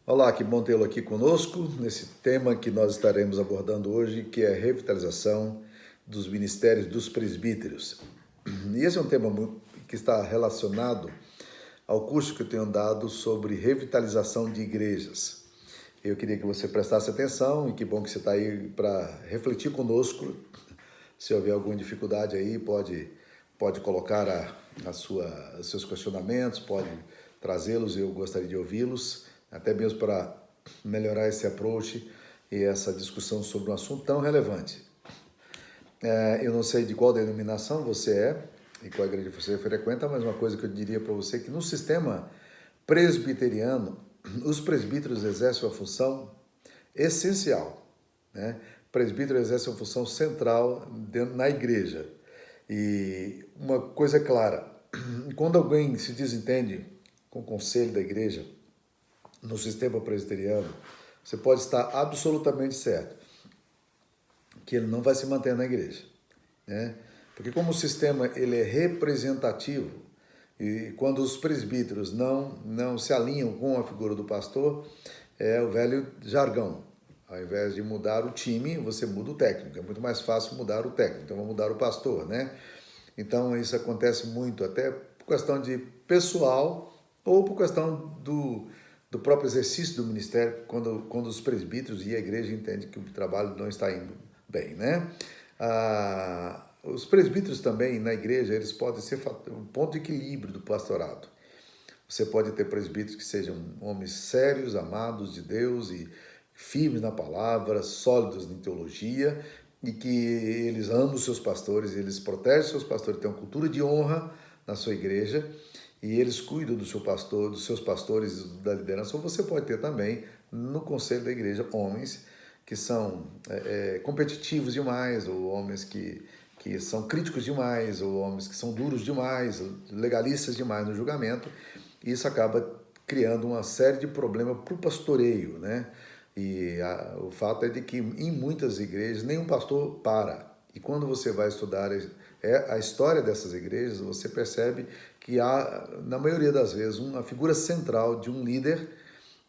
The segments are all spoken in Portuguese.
Olá, que bom tê-lo aqui conosco nesse tema que nós estaremos abordando hoje, que é a revitalização dos ministérios dos presbíteros. E esse é um tema que está relacionado ao curso que eu tenho dado sobre revitalização de igrejas. Eu queria que você prestasse atenção e que bom que você está aí para refletir conosco. Se houver alguma dificuldade aí, pode colocar os seus questionamentos, pode trazê-los, eu gostaria de ouvi-los, até mesmo para melhorar esse approach e essa discussão sobre um assunto tão relevante. Eu não sei de qual denominação você é e qual igreja você frequenta, mas uma coisa que eu diria para você é que no sistema presbiteriano, os presbíteros exercem uma função essencial, né? O presbítero exerce uma função central na igreja. E uma coisa é clara, quando alguém se desentende com o conselho da igreja, no sistema presbiteriano, você pode estar absolutamente certo que ele não vai se manter na igreja, né? Porque como o sistema ele é representativo, e quando os presbíteros não se alinham com a figura do pastor, é o velho jargão. Ao invés de mudar o time, você muda o técnico. É muito mais fácil mudar o técnico, então vamos mudar o pastor, né? Então isso acontece muito, até por questão de pessoal ou por questão do próprio exercício do ministério, quando os presbíteros e a igreja entendem que o trabalho não está indo bem, né? Os presbíteros também na igreja, eles podem ser um ponto de equilíbrio do pastorado. Você pode ter presbíteros que sejam homens sérios, amados de Deus e firmes na palavra, sólidos em teologia, e que eles amam os seus pastores, eles protegem os seus pastores, têm uma cultura de honra na sua igreja, e eles cuidam do seu pastor, dos seus pastores, da liderança. Ou você pode ter também, no conselho da igreja, homens que são competitivos demais, ou homens que são críticos demais, ou homens que são duros demais, legalistas demais no julgamento. E isso acaba criando uma série de problemas para o pastoreio, né? E o fato é de que em muitas igrejas nenhum pastor para. E quando você vai estudar a história dessas igrejas, você percebe que há, na maioria das vezes, uma figura central de um líder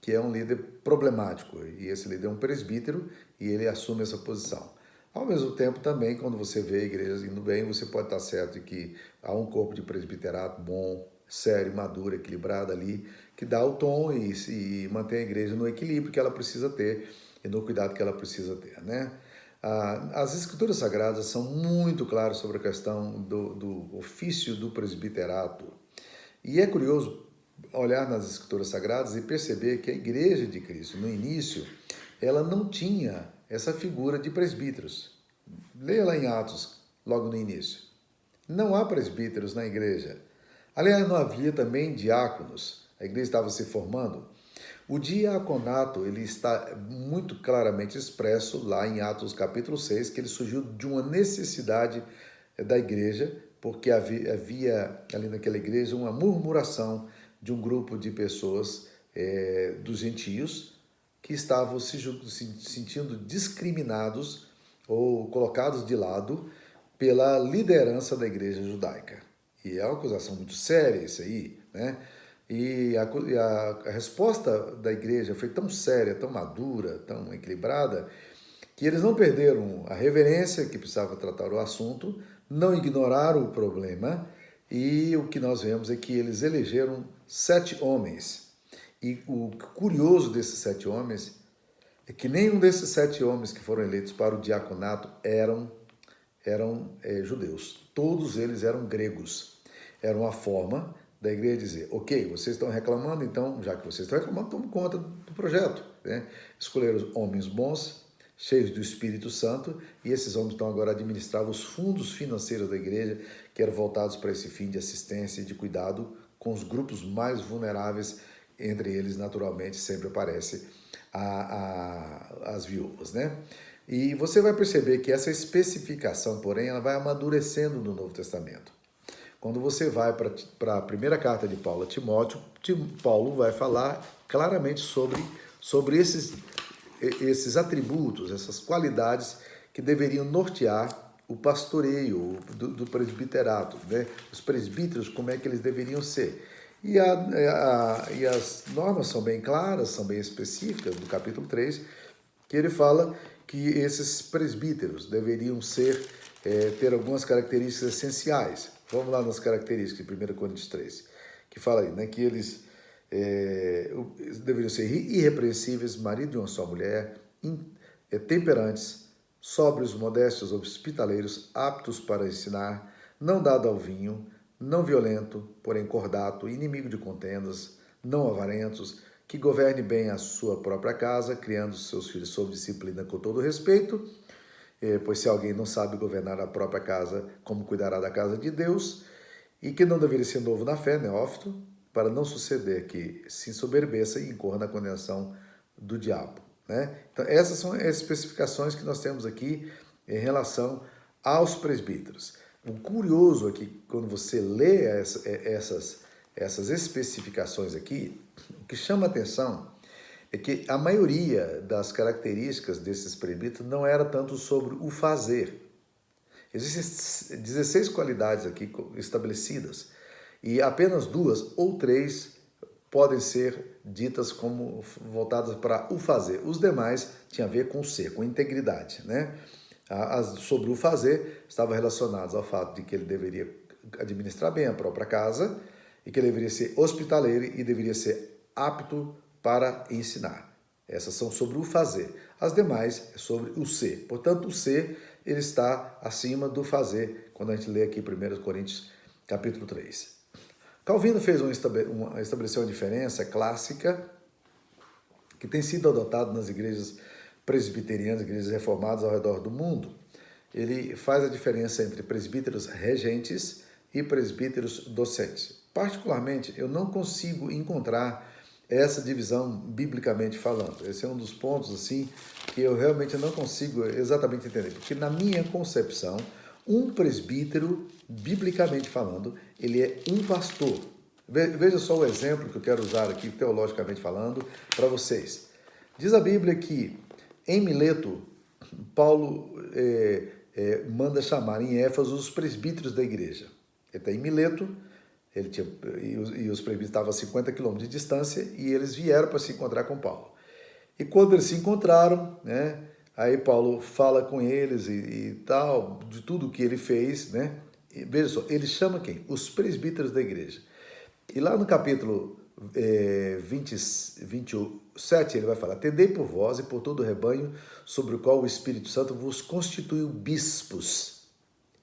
que é um líder problemático. E esse líder é um presbítero e ele assume essa posição. Ao mesmo tempo, também, quando você vê igrejas indo bem, você pode estar certo de que há um corpo de presbiterato bom, sério, maduro, equilibrado ali, que dá o tom e mantém a igreja no equilíbrio que ela precisa ter e no cuidado que ela precisa ter, né? As escrituras sagradas são muito claras sobre a questão do ofício do presbiterato. E é curioso olhar nas escrituras sagradas e perceber que a igreja de Cristo, no início, ela não tinha essa figura de presbíteros. Leia lá em Atos, logo no início. Não há presbíteros na igreja. Aliás, não havia também diáconos. A igreja estava se formando. O diaconato, ele está muito claramente expresso lá em Atos capítulo 6, que ele surgiu de uma necessidade da igreja, porque havia ali naquela igreja uma murmuração de um grupo de pessoas dos gentios que estavam se sentindo discriminados ou colocados de lado pela liderança da igreja judaica. E é uma acusação muito séria isso aí, né? E a resposta da igreja foi tão séria, tão madura, tão equilibrada, que eles não perderam a reverência que precisava tratar o assunto, não ignoraram o problema, e o que nós vemos é que eles elegeram 7 homens. E o curioso desses 7 homens é que nenhum desses 7 homens que foram eleitos para o diaconato eram judeus. Todos eles eram gregos. Era uma forma da igreja dizer, ok, vocês estão reclamando, então, já que vocês estão reclamando, tomem conta do projeto, né? Escolheram homens bons, cheios do Espírito Santo, e esses homens estão agora a administrar os fundos financeiros da igreja, que eram voltados para esse fim de assistência e de cuidado com os grupos mais vulneráveis, entre eles, naturalmente, sempre aparece as viúvas, né? E você vai perceber que essa especificação, porém, ela vai amadurecendo no Novo Testamento. Quando você vai para a primeira carta de Paulo a Timóteo, Paulo vai falar claramente sobre esses atributos, essas qualidades que deveriam nortear o pastoreio do presbiterato, né? Os presbíteros, como é que eles deveriam ser. E as normas são bem claras, são bem específicas, do capítulo 3, que ele fala que esses presbíteros deveriam ter algumas características essenciais. Vamos lá nas características de 1 Coríntios 3, que fala aí, né, que eles deveriam ser irrepreensíveis, marido de uma só mulher, temperantes, sóbrios, modestos, hospitaleiros, aptos para ensinar, não dado ao vinho, não violento, porém cordato, inimigo de contendas, não avarentos, que governe bem a sua própria casa, criando seus filhos sob disciplina com todo respeito, pois se alguém não sabe governar a própria casa, como cuidará da casa de Deus, e que não deveria ser novo na fé, neófito, para não suceder que se ensoberbeça e incorra na condenação do diabo. Né? Então, essas são as especificações que nós temos aqui em relação aos presbíteros. O curioso aqui, quando você lê essas especificações aqui, o que chama atenção é que a maioria das características desses presbíteros não era tanto sobre o fazer. Existem 16 qualidades aqui estabelecidas e apenas 2 ou 3 podem ser ditas como voltadas para o fazer. Os demais tinham a ver com o ser, com integridade, né? Sobre o fazer estavam relacionados ao fato de que ele deveria administrar bem a própria casa e que ele deveria ser hospitaleiro e deveria ser apto para ensinar. Essas são sobre o fazer. As demais é sobre o ser. Portanto, o ser ele está acima do fazer, quando a gente lê aqui 1 Coríntios capítulo 3. Calvino estabeleceu uma diferença clássica que tem sido adotada nas igrejas presbiterianas, igrejas reformadas ao redor do mundo. Ele faz a diferença entre presbíteros regentes e presbíteros docentes. Particularmente, eu não consigo encontrar essa divisão biblicamente falando. Esse é um dos pontos assim que eu realmente não consigo exatamente entender, porque na minha concepção, um presbítero, biblicamente falando, ele é um pastor. Veja só o exemplo que eu quero usar aqui, teologicamente falando, para vocês. Diz a Bíblia que em Mileto, Paulo manda chamar em Éfeso os presbíteros da igreja. Ele está em Mileto, e os presbíteros estavam a 50 quilômetros de distância e eles vieram para se encontrar com Paulo. E quando eles se encontraram, né, aí Paulo fala com eles e tal, de tudo que ele fez, né? E veja só, ele chama quem? Os presbíteros da igreja. E lá no capítulo 27 ele vai falar: atendei por vós e por todo o rebanho sobre o qual o Espírito Santo vos constituiu bispos.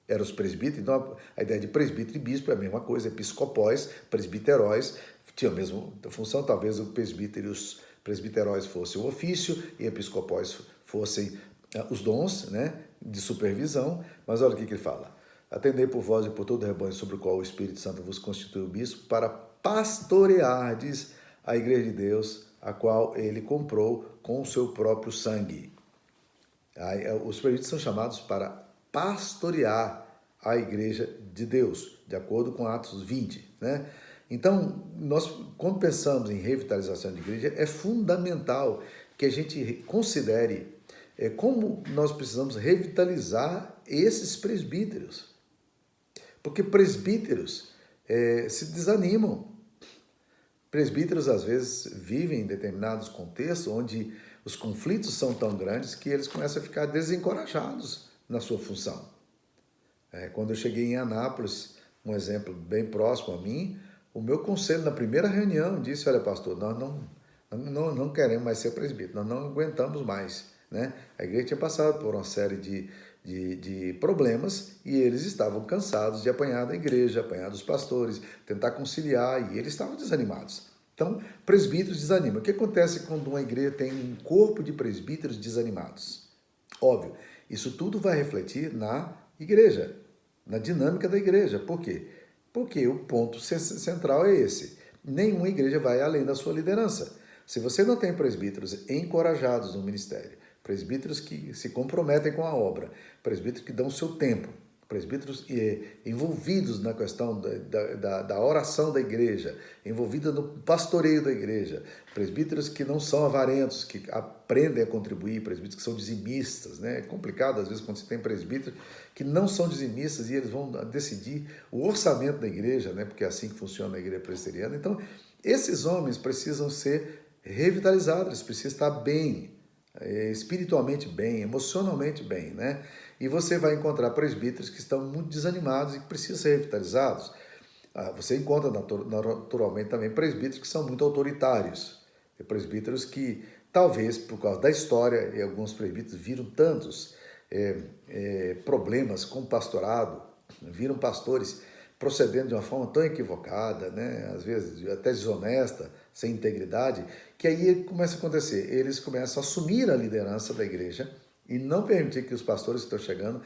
Eram os presbíteros, então a ideia de presbítero e bispo é a mesma coisa, episcopóis, presbiteróis, tinha a mesma função, talvez os presbiteróis fossem o ofício e episcopóis fossem os dons, né, de supervisão, mas olha o que ele fala: atendei por vós e por todo o rebanho sobre o qual o Espírito Santo vos constituiu bispo para pastoreardes a igreja de Deus, a qual ele comprou com o seu próprio sangue. Os presbíteros são chamados para pastorear a igreja de Deus, de acordo com Atos 20, né? Então, nós, quando pensamos em revitalização de igreja, é fundamental que a gente considere como nós precisamos revitalizar esses presbíteros. Porque presbíteros se desanimam. Presbíteros, às vezes, vivem em determinados contextos onde os conflitos são tão grandes que eles começam a ficar desencorajados na sua função. Quando eu cheguei em Anápolis, um exemplo bem próximo a mim, o meu conselho na primeira reunião disse: olha, pastor, nós não queremos mais ser presbítero, nós não aguentamos mais, né? A igreja tinha passado por uma série de problemas e eles estavam cansados de apanhar da igreja, apanhar dos pastores, tentar conciliar, e eles estavam desanimados. Então, presbíteros desanimam. O que acontece quando uma igreja tem um corpo de presbíteros desanimados? Óbvio, isso tudo vai refletir na igreja, na dinâmica da igreja. Por quê? Porque o ponto central é esse: nenhuma igreja vai além da sua liderança. Se você não tem presbíteros encorajados no ministério, presbíteros que se comprometem com a obra, presbíteros que dão o seu tempo, presbíteros envolvidos na questão da oração da igreja, envolvidos no pastoreio da igreja, presbíteros que não são avarentos, que aprendem a contribuir, presbíteros que são dizimistas, né? É complicado às vezes quando você tem presbíteros que não são dizimistas e eles vão decidir o orçamento da igreja, né? Porque é assim que funciona a igreja presbiteriana. Então, esses homens precisam ser revitalizados, eles precisam estar bem, espiritualmente bem, emocionalmente bem, né? E você vai encontrar presbíteros que estão muito desanimados e que precisam ser revitalizados. Você encontra naturalmente também presbíteros que são muito autoritários, presbíteros que talvez por causa da história, e alguns presbíteros viram tantos problemas com o pastorado, viram pastores procedendo de uma forma tão equivocada, né? Às vezes até desonesta, sem integridade, que aí começa a acontecer, eles começam a assumir a liderança da igreja e não permitir que os pastores que estão chegando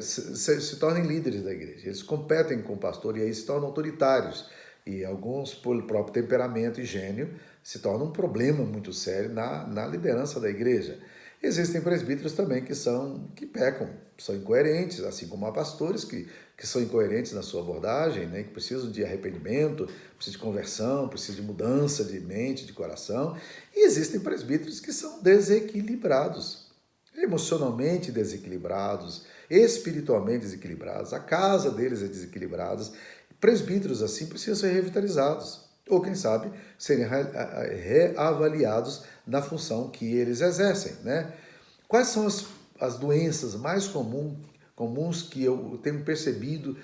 se tornem líderes da igreja. Eles competem com o pastor e aí se tornam autoritários. E alguns, por próprio temperamento e gênio, se tornam um problema muito sério na liderança da igreja. Existem presbíteros também que pecam, são incoerentes, assim como há pastores que são incoerentes na sua abordagem, né, que precisam de arrependimento, precisam de conversão, precisam de mudança de mente, de coração. E existem presbíteros que são desequilibrados, emocionalmente desequilibrados, espiritualmente desequilibrados, a casa deles é desequilibrada. Presbíteros assim precisam ser revitalizados, ou quem sabe serem reavaliados na função que eles exercem, né? Quais são as doenças mais comuns que eu tenho percebido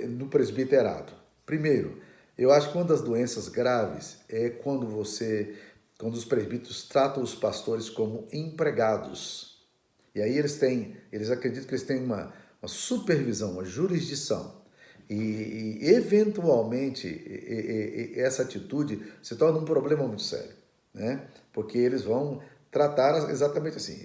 no presbiterado? Primeiro, eu acho que uma das doenças graves é quando os presbíteros tratam os pastores como empregados. E aí eles acreditam que eles têm uma supervisão, uma jurisdição. E eventualmente, essa atitude se torna um problema muito sério, né? Porque eles vão tratar exatamente assim.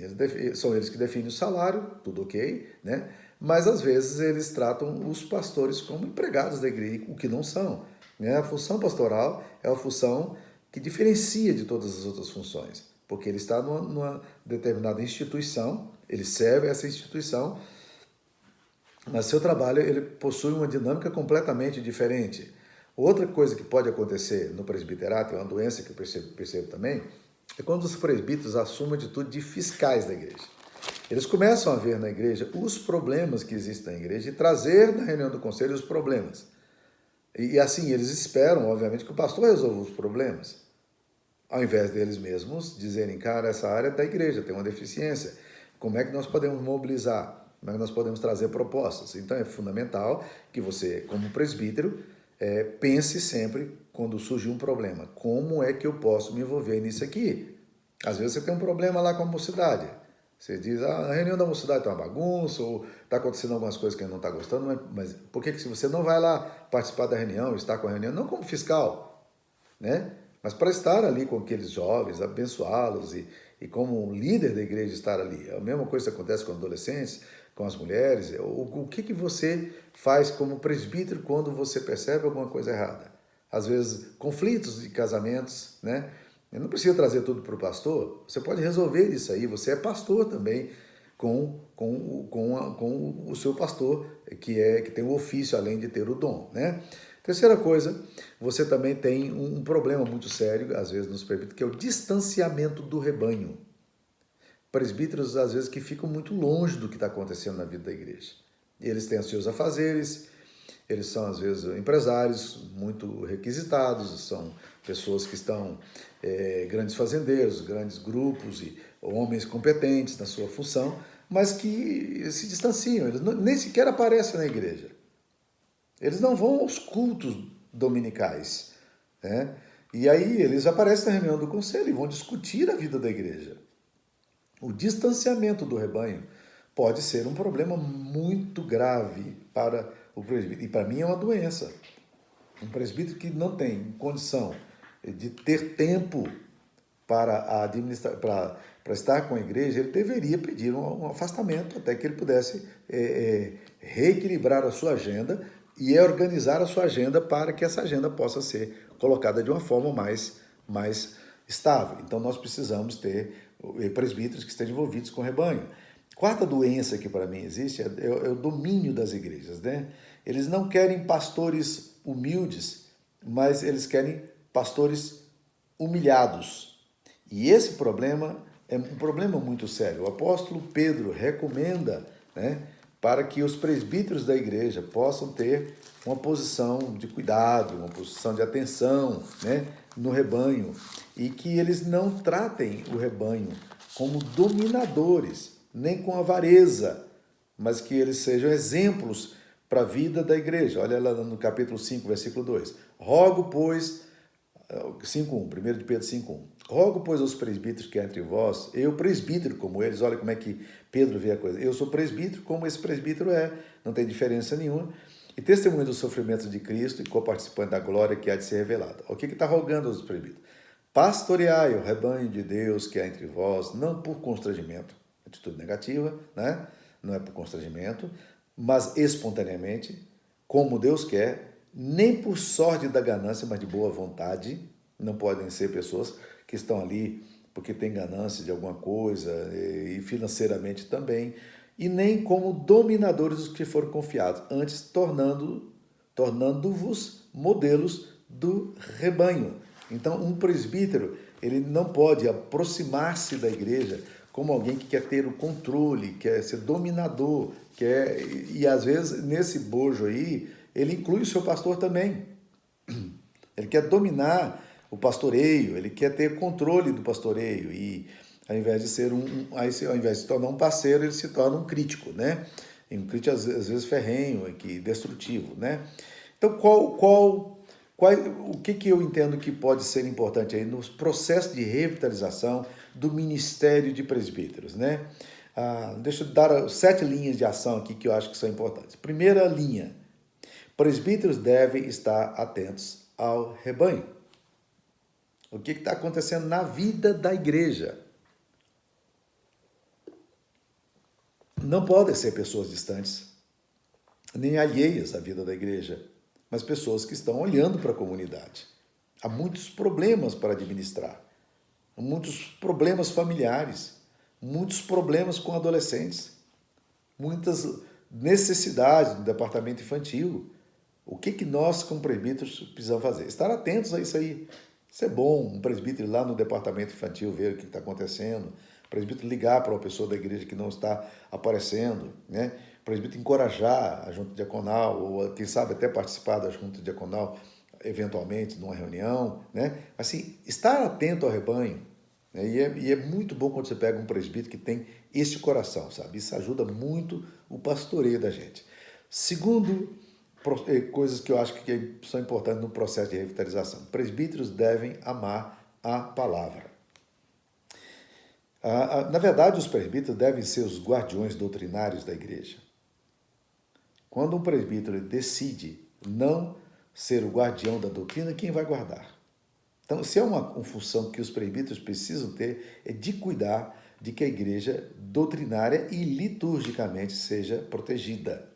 São eles que definem o salário, tudo ok, né? Mas às vezes eles tratam os pastores como empregados da igreja, o que não são, né? A função pastoral é uma função que diferencia de todas as outras funções, porque ele está numa determinada instituição, ele serve a essa instituição, mas seu trabalho ele possui uma dinâmica completamente diferente. Outra coisa que pode acontecer no presbiterato, é uma doença que eu percebo também, é quando os presbíteros assumem a atitude de fiscais da igreja. Eles começam a ver na igreja os problemas que existem na igreja e trazer na reunião do conselho os problemas. E assim, eles esperam, obviamente, que o pastor resolva os problemas, ao invés deles mesmos dizerem, cara, essa área da igreja tem uma deficiência, como é que nós podemos mobilizar? Como é que nós podemos trazer propostas? Então é fundamental que você, como presbítero, pense sempre quando surgir um problema. Como é que eu posso me envolver nisso aqui? Às vezes você tem um problema lá com a mocidade. Você diz, a reunião da mocidade está uma bagunça, ou está acontecendo algumas coisas que ele não está gostando, mas por que se você não vai lá participar da reunião, estar com a reunião, não como fiscal, né? Mas para estar ali com aqueles jovens, abençoá-los e como um líder da igreja estar ali. A mesma coisa que acontece com adolescentes, com as mulheres. O que você faz como presbítero quando você percebe alguma coisa errada? Às vezes, conflitos de casamentos, né? Eu não precisa trazer tudo para o pastor, você pode resolver isso aí, você é pastor também com o seu pastor, que tem o ofício além de ter o dom, né? Terceira coisa, você também tem um problema muito sério, às vezes nos presbíteros, que é o distanciamento do rebanho. Presbíteros, às vezes, que ficam muito longe do que está acontecendo na vida da igreja. Eles têm os seus afazeres, eles são, às vezes, empresários muito requisitados, são pessoas que estão, grandes fazendeiros, grandes grupos e homens competentes na sua função, mas que se distanciam, eles nem sequer aparecem na igreja. Eles não vão aos cultos dominicais, né? E aí eles aparecem na reunião do conselho e vão discutir a vida da igreja. O distanciamento do rebanho pode ser um problema muito grave para o presbítero. E para mim é uma doença. Um presbítero que não tem condição de ter tempo para administrar, para estar com a igreja, ele deveria pedir um afastamento até que ele pudesse reequilibrar a sua agenda e organizar a sua agenda para que essa agenda possa ser colocada de uma forma mais estável. Então nós precisamos ter presbíteros que estejam envolvidos com o rebanho. Quarta doença que para mim existe é o domínio das igrejas, né? Eles não querem pastores humildes, mas eles querem pastores humilhados. E esse problema é um problema muito sério. O apóstolo Pedro recomenda, né, para que os presbíteros da igreja possam ter uma posição de cuidado, uma posição de atenção, né, no rebanho, e que eles não tratem o rebanho como dominadores, nem com avareza, mas que eles sejam exemplos para a vida da igreja. Olha lá no capítulo 5, versículo 2. Rogo, pois, 5:1, 1 de Pedro 5:1. Rogo, pois, aos presbíteros que há entre vós, eu presbítero como eles, olha como é que Pedro vê a coisa. Eu sou presbítero como esse presbítero é, não tem diferença nenhuma. E testemunho dos sofrimentos de Cristo e coparticipante da glória que há de ser revelada. O que está rogando aos presbíteros? Pastoreai o rebanho de Deus que há entre vós, não por constrangimento, atitude negativa, né? Não é por constrangimento, mas espontaneamente, como Deus quer, nem por sorte da ganância, mas de boa vontade. Não podem ser pessoas que estão ali porque têm ganância de alguma coisa e financeiramente também, e nem como dominadores dos que foram confiados, antes tornando-vos modelos do rebanho. Então, um presbítero, ele não pode aproximar-se da igreja como alguém que quer ter o controle, quer ser dominador, e às vezes nesse bojo aí, ele inclui o seu pastor também. Ele quer dominar o pastoreio, ele quer ter controle do pastoreio e ao invés de ser ao invés de se tornar um parceiro, ele se torna um crítico, né? E um crítico às vezes ferrenho, destrutivo, né? Então, o que eu entendo que pode ser importante aí nos processos de revitalização do ministério de presbíteros, né? Deixa eu dar 7 linhas de ação aqui que eu acho que são importantes. Primeira linha, presbíteros devem estar atentos ao rebanho. O que está acontecendo na vida da igreja? Não podem ser pessoas distantes, nem alheias à vida da igreja, mas pessoas que estão olhando para a comunidade. Há muitos problemas para administrar, muitos problemas familiares, muitos problemas com adolescentes, muitas necessidades no departamento infantil. O que nós, como presbíteros, precisamos fazer? Estar atentos a isso aí. Isso é bom, um presbítero ir lá no departamento infantil ver o que está acontecendo, o presbítero ligar para uma pessoa da igreja que não está aparecendo, né? O presbítero encorajar a junta diaconal, ou quem sabe até participar da junta diaconal, eventualmente, numa reunião, né? Assim, estar atento ao rebanho, né? E é muito bom quando você pega um presbítero que tem este coração, sabe? Isso ajuda muito o pastoreio da gente. Segundo, coisas que eu acho que são importantes no processo de revitalização. Presbíteros devem amar a palavra. Na verdade, os presbíteros devem ser os guardiões doutrinários da igreja. Quando um presbítero decide não ser o guardião da doutrina, quem vai guardar? Então, se é uma função que os presbíteros precisam ter, é de cuidar de que a igreja doutrinária e liturgicamente seja protegida.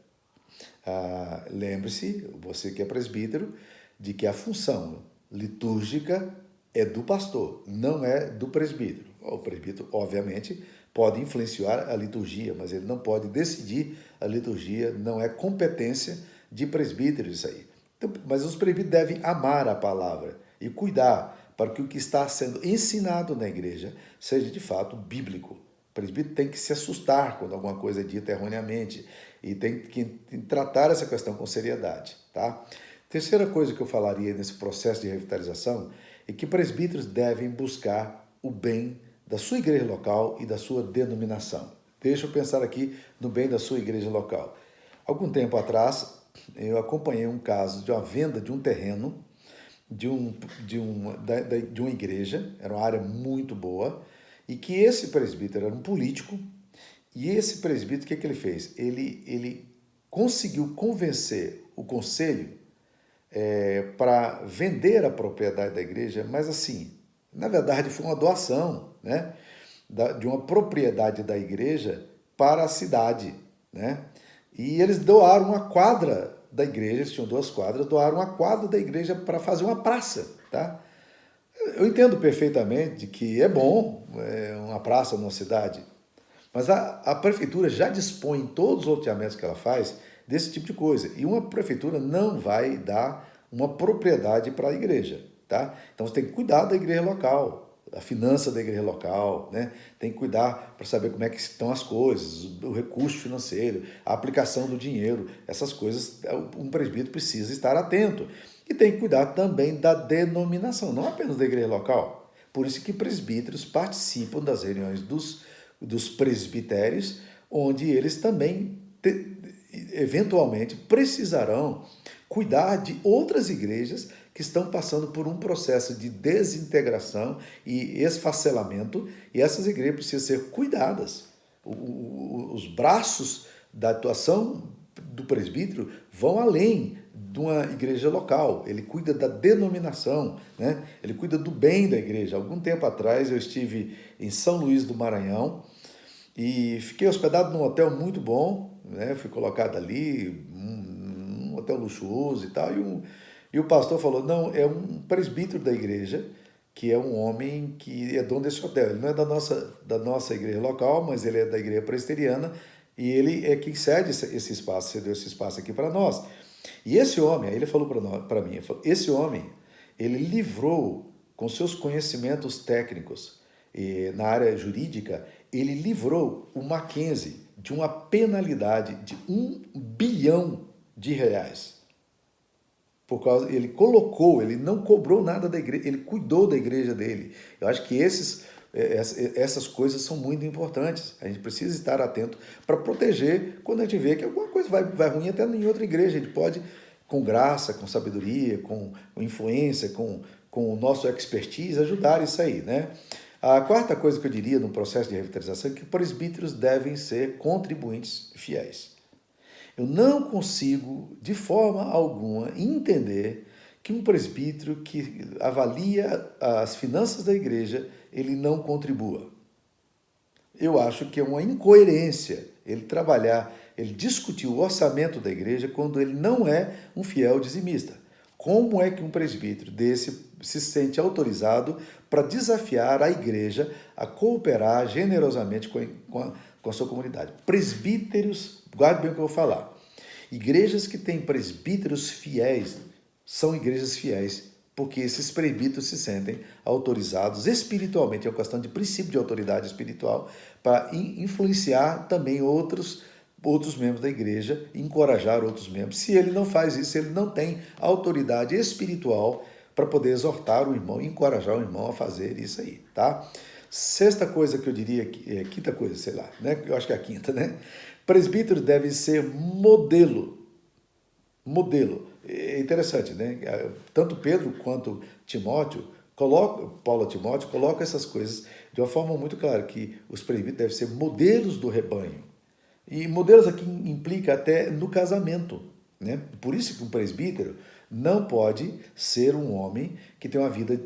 Lembre-se, você que é presbítero, de que a função litúrgica é do pastor, não é do presbítero. O presbítero, obviamente, pode influenciar a liturgia, mas ele não pode decidir a liturgia, não é competência de presbítero isso aí. Então, mas os presbíteros devem amar a palavra e cuidar para que o que está sendo ensinado na igreja seja de fato bíblico. O presbítero tem que se assustar quando alguma coisa é dita erroneamente e tem que tratar essa questão com seriedade, tá? Terceira coisa que eu falaria nesse processo de revitalização é que presbíteros devem buscar o bem da sua igreja local e da sua denominação. Deixa eu pensar aqui no bem da sua igreja local. Algum tempo atrás, eu acompanhei um caso de uma venda de um terreno de uma igreja, era uma área muito boa, e que esse presbítero era um político, e esse presbítero, o que ele fez? Ele conseguiu convencer o conselho para vender a propriedade da igreja, mas assim, na verdade foi uma doação, né, de uma propriedade da igreja para a cidade, né? E eles doaram uma quadra da igreja, eles tinham 2 quadras, doaram uma quadra da igreja para fazer uma praça, tá? Eu entendo perfeitamente que é bom uma praça numa cidade, Mas a prefeitura já dispõe em todos os loteamentos que ela faz desse tipo de coisa. E uma prefeitura não vai dar uma propriedade para a igreja, tá? Então você tem que cuidar da igreja local, a finança da igreja local, né? Tem que cuidar para saber como é que estão as coisas, o recurso financeiro, a aplicação do dinheiro, essas coisas um presbítero precisa estar atento. E tem que cuidar também da denominação, não apenas da igreja local. Por isso que presbíteros participam das reuniões dos presbitérios, onde eles também eventualmente precisarão cuidar de outras igrejas que estão passando por um processo de desintegração e esfacelamento, e essas igrejas precisam ser cuidadas. Os braços da atuação do presbítero vão além de uma igreja local, ele cuida da denominação, né? Ele cuida do bem da igreja. Algum tempo atrás eu estive em São Luís do Maranhão e fiquei hospedado num hotel muito bom, né? Fui colocado ali, um hotel luxuoso e tal, e o pastor falou, não, é um presbítero da igreja, que é um homem que é dono desse hotel. Ele não é da nossa igreja local, mas ele é da igreja presbiteriana, e ele é quem cede esse espaço, cedeu esse espaço aqui para nós. E esse homem, aí ele falou para mim, esse homem, ele livrou, com seus conhecimentos técnicos na área jurídica, ele livrou o Mackenzie de uma penalidade de R$ 1 bilhão. Por causa, ele não cobrou nada da igreja, ele cuidou da igreja dele. Eu acho que essas coisas são muito importantes. A gente precisa estar atento para proteger quando a gente vê que alguma coisa vai ruim até em outra igreja. A gente pode, com graça, com sabedoria, com influência, com o nosso expertise, ajudar isso aí, né? A quarta coisa que eu diria no processo de revitalização é que presbíteros devem ser contribuintes fiéis. Eu não consigo, de forma alguma, entender que um presbítero que avalia as finanças da igreja, ele não contribua. Eu acho que é uma incoerência ele discutir o orçamento da igreja quando ele não é um fiel dizimista. Como é que um presbítero desse se sente autorizado para desafiar a igreja a cooperar generosamente com a sua comunidade? Presbíteros, guarde bem o que eu vou falar. Igrejas que têm presbíteros fiéis são igrejas fiéis, porque esses presbíteros se sentem autorizados espiritualmente, é uma questão de princípio de autoridade espiritual, para influenciar também outros membros da igreja, encorajar outros membros. Se ele não faz isso, ele não tem autoridade espiritual para poder exortar o irmão, encorajar o irmão a fazer isso aí, tá? Sexta coisa que eu diria, quinta coisa, sei lá, né? Eu acho que é a quinta, né? Presbíteros devem ser modelo. Modelo. É interessante, né? Tanto Pedro quanto Paulo a Timóteo, colocam essas coisas de uma forma muito clara, que os presbíteros devem ser modelos do rebanho. E modelos aqui implica até no casamento, né? Por isso que um presbítero não pode ser um homem que tem uma vida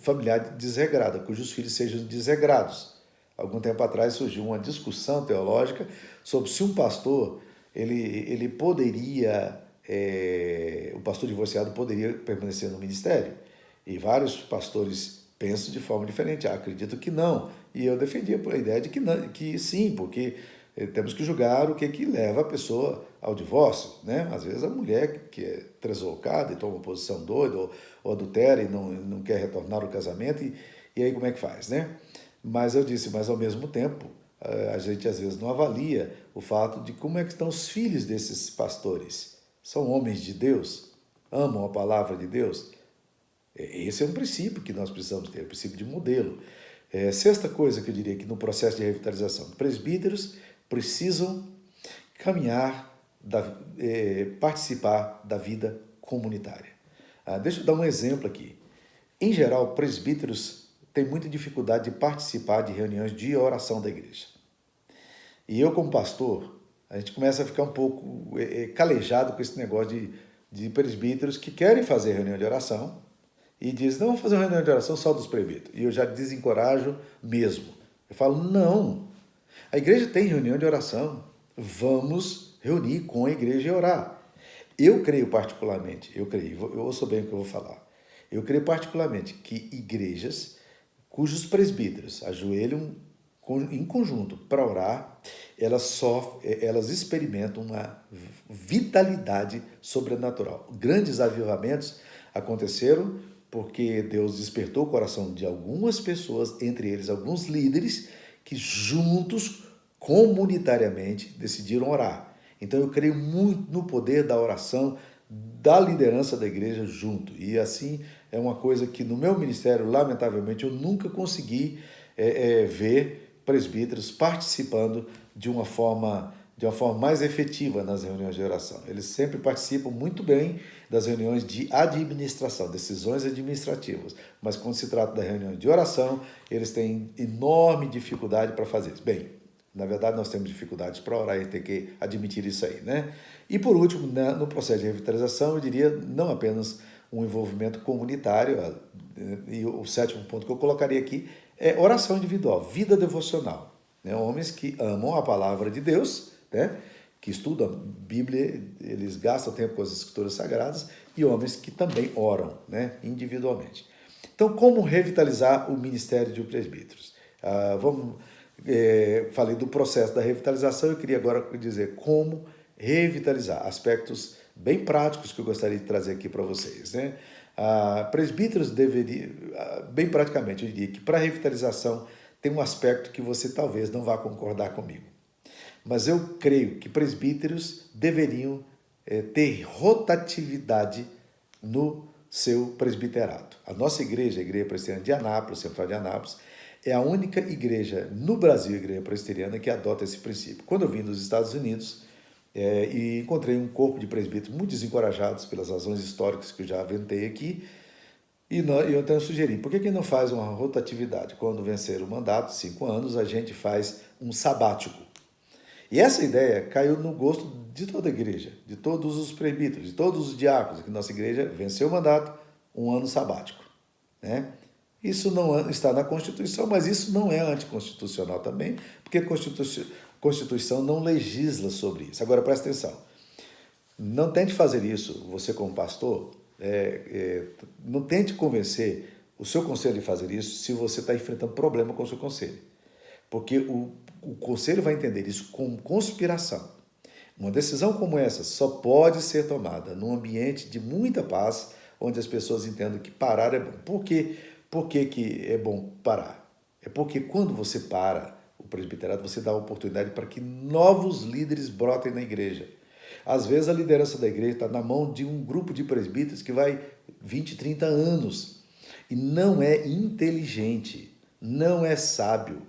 familiar desregrada, cujos filhos sejam desregrados. Algum tempo atrás surgiu uma discussão teológica sobre se um pastor, ele poderia, o pastor divorciado poderia permanecer no ministério. E vários pastores pensam de forma diferente. Acredito que não. E eu defendia a ideia de que sim, porque temos que julgar o que leva a pessoa ao divórcio, né? Às vezes a mulher que é translocada e toma uma posição doida ou adultera e não quer retornar ao casamento, e aí como é que faz, né? Mas eu disse, mas ao mesmo tempo, a gente às vezes não avalia o fato de como é que estão os filhos desses pastores. São homens de Deus? Amam a palavra de Deus? Esse é um princípio que nós precisamos ter, o princípio de modelo. Sexta coisa que eu diria que no processo de revitalização, presbíteros precisam caminhar, participar da vida comunitária. Deixa eu dar um exemplo aqui. Em geral, presbíteros têm muita dificuldade de participar de reuniões de oração da igreja. E eu, como pastor, a gente começa a ficar um pouco calejado com esse negócio de presbíteros que querem fazer reunião de oração e dizem, não, vamos fazer uma reunião de oração só dos presbíteros. E eu já desencorajo mesmo. Eu falo, não, a igreja tem reunião de oração, vamos reunir com a igreja e orar. Eu creio particularmente, eu ouço bem o que eu vou falar, eu creio particularmente que igrejas cujos presbíteros ajoelham em conjunto para orar, elas experimentam uma vitalidade sobrenatural. Grandes avivamentos aconteceram porque Deus despertou o coração de algumas pessoas, entre eles alguns líderes, que juntos, comunitariamente, decidiram orar. Então eu creio muito no poder da oração, da liderança da igreja junto. E assim é uma coisa que no meu ministério, lamentavelmente, eu nunca consegui ver presbíteros participando de uma forma mais efetiva nas reuniões de oração. Eles sempre participam muito bem das reuniões de administração, decisões administrativas, mas quando se trata da reunião de oração, eles têm enorme dificuldade para fazer isso. Bem, na verdade nós temos dificuldades para orar e tem que admitir isso aí, né? E por último, no processo de revitalização, eu diria não apenas um envolvimento comunitário, e o sétimo ponto que eu colocaria aqui é oração individual, vida devocional. Né? Homens que amam a palavra de Deus, né? Que estudam a Bíblia, eles gastam tempo com as escrituras sagradas, e homens que também oram, né? Individualmente. Então, como revitalizar o ministério de presbíteros? Falei do processo da revitalização, eu queria agora dizer como revitalizar, aspectos bem práticos que eu gostaria de trazer aqui para vocês, né? Presbíteros deveriam, bem praticamente, eu diria que para a revitalização tem um aspecto que você talvez não vá concordar comigo. Mas eu creio que presbíteros deveriam ter rotatividade no seu presbiterato. A nossa igreja, a Igreja Presbiteriana de Anápolis, Central de Anápolis, é a única igreja no Brasil, a Igreja Presbiteriana, que adota esse princípio. Quando eu vim dos Estados Unidos, e encontrei um corpo de presbíteros muito desencorajados pelas razões históricas que eu já aventei aqui, e eu então sugeri, por que não faz uma rotatividade? Quando vencer o mandato, 5 anos, a gente faz um sabático. E essa ideia caiu no gosto de toda a igreja, de todos os presbíteros, de todos os diáconos, que nossa igreja venceu o mandato, um ano sabático. Né? Isso não está na Constituição, mas isso não é anticonstitucional também, porque a Constituição não legisla sobre isso. Agora, presta atenção, não tente fazer isso, você como pastor, não tente convencer o seu conselho de fazer isso se você está enfrentando problema com o seu conselho. Porque o conselho vai entender isso como conspiração. Uma decisão como essa só pode ser tomada num ambiente de muita paz, onde as pessoas entendam que parar é bom. Por que é bom parar? É porque quando você para o presbiterato, você dá a oportunidade para que novos líderes brotem na igreja. Às vezes a liderança da igreja está na mão de um grupo de presbíteros que vai 20, 30 anos. E não é inteligente, não é sábio,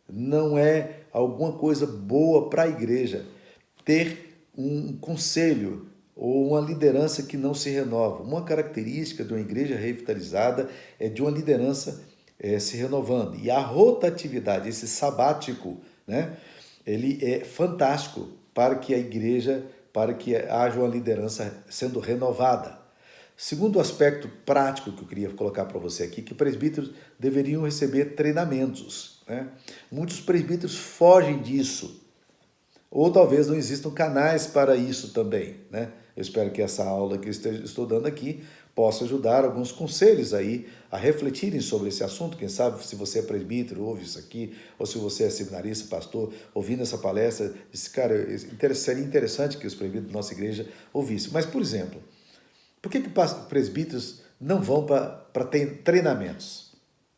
não é alguma coisa boa para a igreja ter um conselho ou uma liderança que não se renova. Uma característica de uma igreja revitalizada é de uma liderança se renovando. E a rotatividade, esse sabático, né, ele é fantástico para que a igreja, para que haja uma liderança sendo renovada. Segundo aspecto prático que eu queria colocar para você aqui, que presbíteros deveriam receber treinamentos. Né? Muitos presbíteros fogem disso, ou talvez não existam canais para isso também. Né? Eu espero que essa aula que eu estou dando aqui possa ajudar alguns conselhos aí a refletirem sobre esse assunto. Quem sabe, se você é presbítero, ouve isso aqui, ou se você é seminarista, pastor, ouvindo essa palestra, disse, cara, seria interessante que os presbíteros da nossa igreja ouvissem. Mas, por exemplo, por que presbíteros não vão para treinamentos?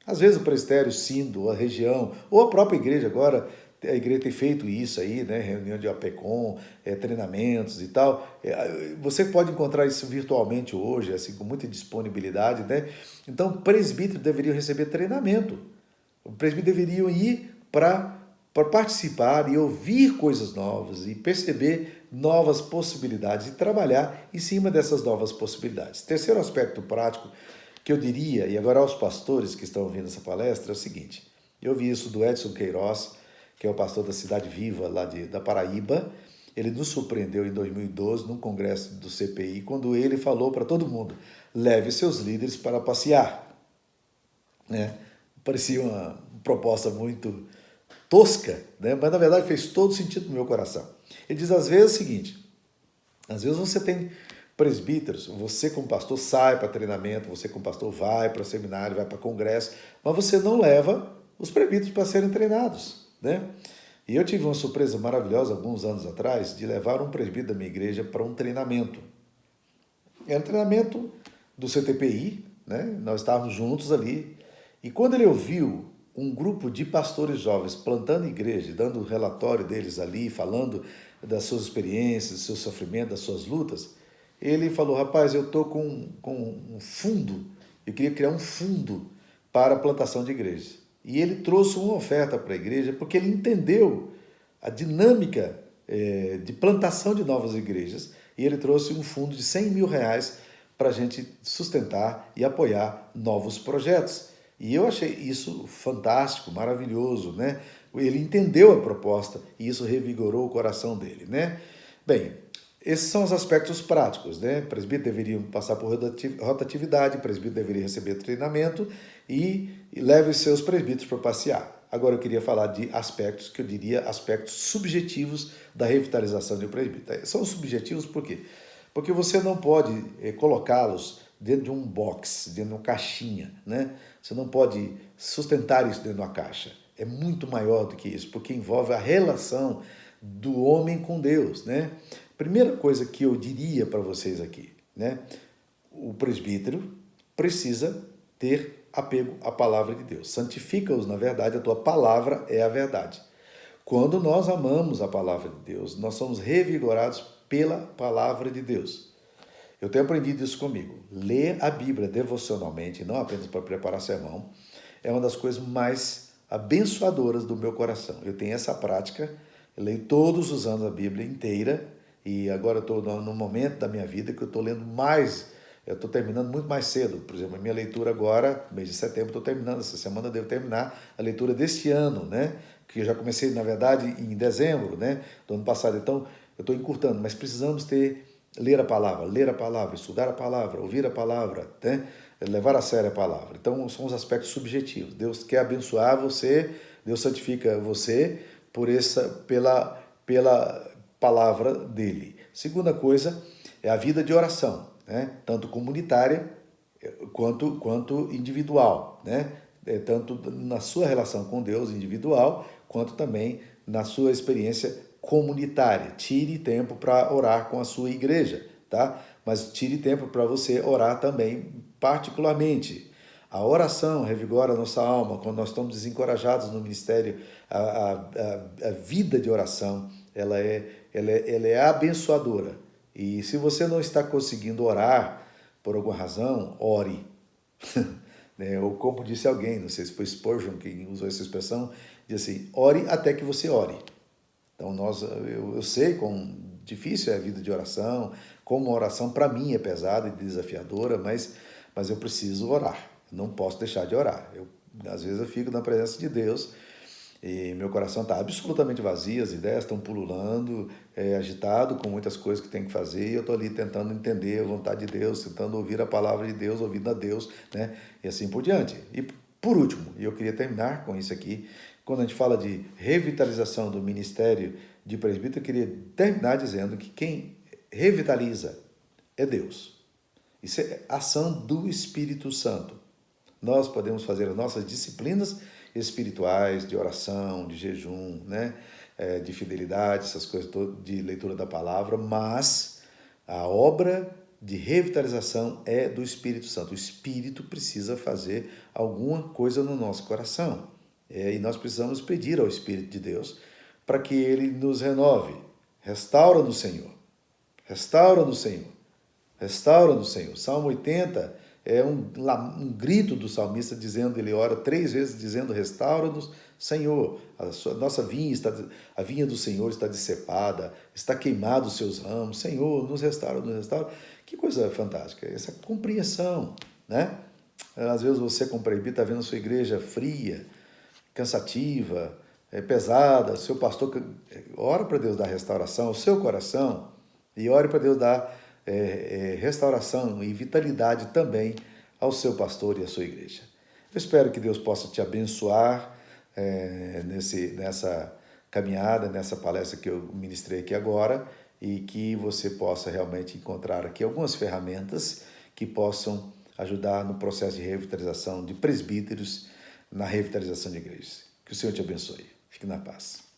Às vezes o presbitério, sínodo, a região, ou a própria igreja agora, a igreja tem feito isso aí, né? Reunião de APECOM, treinamentos e tal. Você pode encontrar isso virtualmente hoje, assim, com muita disponibilidade, né? Então, presbíteros deveriam receber treinamento. O presbítero deveriam ir para participar e ouvir coisas novas e perceber novas possibilidades e trabalhar em cima dessas novas possibilidades. Terceiro aspecto prático que eu diria, e agora aos pastores que estão ouvindo essa palestra, é o seguinte. Eu vi isso do Edson Queiroz, que é o pastor da Cidade Viva, lá da Paraíba. Ele nos surpreendeu em 2012, num congresso do CPI, quando ele falou para todo mundo, leve seus líderes para passear. Né? Parecia uma proposta muito tosca, né? Mas na verdade fez todo sentido no meu coração. Ele diz às vezes o seguinte, às vezes você tem presbíteros, você como pastor sai para treinamento, você como pastor vai para seminário, vai para congresso, mas você não leva os presbíteros para serem treinados. né? E eu tive uma surpresa maravilhosa alguns anos atrás de levar um presbítero da minha igreja para um treinamento. Era um treinamento do CTPI, né? Nós estávamos juntos ali. E quando ele ouviu um grupo de pastores jovens plantando igreja, dando o relatório deles ali, falando das suas experiências, do seu sofrimento, das suas lutas, ele falou: rapaz, eu estou com um fundo, eu queria criar um fundo para a plantação de igrejas. E ele trouxe uma oferta para a igreja porque ele entendeu a dinâmica de plantação de novas igrejas, e ele trouxe um fundo de R$ 100.000 para a gente sustentar e apoiar novos projetos. E eu achei isso fantástico, maravilhoso, né? Ele entendeu a proposta e isso revigorou o coração dele, né? Bem, esses são os aspectos práticos, né? Presbítero deveria passar por rotatividade, presbítero deveria receber treinamento e leve os seus presbíteros para passear. Agora eu queria falar de aspectos que eu diria aspectos subjetivos da revitalização de um presbítero. São subjetivos por quê? Porque você não pode colocá-los dentro de um box, dentro de uma caixinha, né? Você não pode sustentar isso dentro de uma caixa. É muito maior do que isso, porque envolve a relação do homem com Deus, né? Primeira coisa que eu diria para vocês aqui, né? O presbítero precisa ter apego à palavra de Deus. Santifica-os na verdade, a tua palavra é a verdade. Quando nós amamos a palavra de Deus, nós somos revigorados pela palavra de Deus. Eu tenho aprendido isso comigo. Ler a Bíblia devocionalmente, não apenas para preparar sermão, é uma das coisas mais abençoadoras do meu coração. Eu tenho essa prática, eu leio todos os anos a Bíblia inteira, e agora eu estou no momento da minha vida que eu estou lendo mais, eu estou terminando muito mais cedo. Por exemplo, a minha leitura agora, mês de setembro, estou terminando, essa semana eu devo terminar a leitura deste ano, né? Que eu já comecei, na verdade, em dezembro, né? Do ano passado. Então, eu estou encurtando, mas precisamos ler a palavra, estudar a palavra, ouvir a palavra, né? Levar a sério a palavra. Então, são os aspectos subjetivos. Deus quer abençoar você, Deus santifica você pela palavra dele. Segunda coisa é a vida de oração, né? Tanto comunitária quanto individual, né? Tanto na sua relação com Deus individual, quanto também na sua experiência comunitária. Tire tempo para orar com a sua igreja, tá? Mas tire tempo para você orar também particularmente. A oração revigora a nossa alma. Quando nós estamos desencorajados no ministério, a vida de oração, ela é abençoadora. E se você não está conseguindo orar por alguma razão, ore. Ou como disse alguém, não sei se foi Spurgeon quem usou essa expressão, diz assim: ore até que você ore. Então, eu sei quão difícil é a vida de oração, como a oração para mim é pesada e desafiadora, mas eu preciso orar, não posso deixar de orar. Às vezes eu fico na presença de Deus e meu coração está absolutamente vazio, as ideias estão pululando, agitado com muitas coisas que tem que fazer, e eu estou ali tentando entender a vontade de Deus, tentando ouvir a palavra de Deus, ouvindo a Deus, né? E assim por diante. E por último, e eu queria terminar com isso aqui, quando a gente fala de revitalização do ministério de presbítero, eu queria terminar dizendo que quem revitaliza é Deus. Isso é ação do Espírito Santo. Nós podemos fazer as nossas disciplinas espirituais, de oração, de jejum, né? De fidelidade, essas coisas todas, de leitura da palavra, mas a obra de revitalização é do Espírito Santo. O Espírito precisa fazer alguma coisa no nosso coração. E nós precisamos pedir ao Espírito de Deus para que ele nos renove. Restaura no Senhor. Restaura no Senhor. Restaura no Senhor. Salmo 80 é um grito do salmista dizendo, ele ora 3 vezes dizendo: restaura-nos, Senhor. A vinha do Senhor está decepada, está queimado os seus ramos. Senhor, nos restaura, nos restaura. Que coisa fantástica, essa compreensão, né? Às vezes você, como presbítero, está vendo a sua igreja fria, cansativa, pesada. Seu pastor, ora para Deus dar restauração ao seu coração e ore para Deus dar restauração e vitalidade também ao seu pastor e à sua igreja. Eu espero que Deus possa te abençoar nessa caminhada, nessa palestra que eu ministrei aqui agora, e que você possa realmente encontrar aqui algumas ferramentas que possam ajudar no processo de revitalização de presbíteros, na revitalização de igrejas. Que o Senhor te abençoe. Fique na paz.